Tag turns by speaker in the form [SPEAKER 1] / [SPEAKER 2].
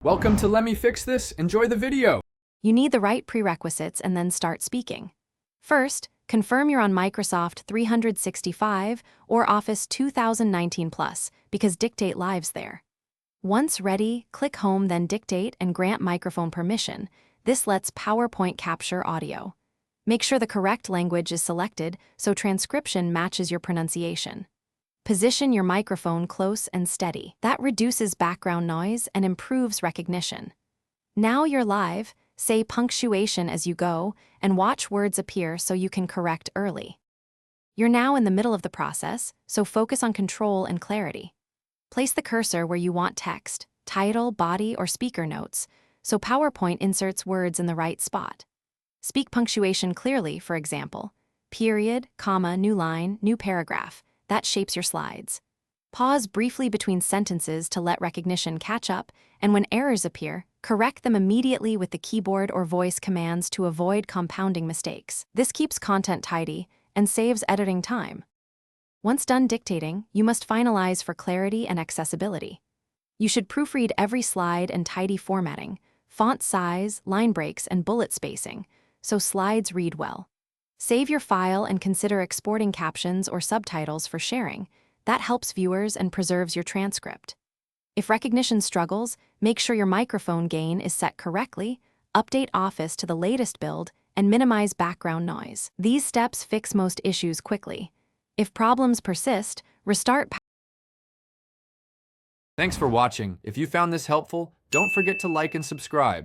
[SPEAKER 1] Welcome to Let Me Fix This. Enjoy the video.
[SPEAKER 2] You need the right prerequisites and then start speaking. First, confirm you're on Microsoft 365 or Office 2019 Plus because Dictate Live's there. Once ready, click Home, then Dictate and grant microphone permission. This lets PowerPoint capture audio. Make sure the correct language is selected so transcription matches your pronunciation. Position your microphone close and steady. That reduces background noise and improves recognition. Now you're live. Say punctuation as you go and watch words appear so you can correct early. You're now in the middle of the process, so focus on control and clarity. Place the cursor where you want text, title, body, or speaker notes, so PowerPoint inserts words in the right spot. Speak punctuation clearly, for example, period, comma, new line, new paragraph. That shapes your slides. Pause briefly between sentences to let recognition catch up, and when errors appear, correct them immediately with the keyboard or voice commands to avoid compounding mistakes. This keeps content tidy and saves editing time. Once done dictating, you must finalize for clarity and accessibility. You should proofread every slide and tidy formatting, font size, line breaks, and bullet spacing, so slides read well. Save your file and consider exporting captions or subtitles for sharing. That helps viewers and preserves your transcript. If recognition struggles, make sure your microphone gain is set correctly, update Office to the latest build, and minimize background noise. These steps fix most issues quickly. If problems persist, restart.
[SPEAKER 1] Thanks for watching. If you found this helpful, don't forget to like and subscribe.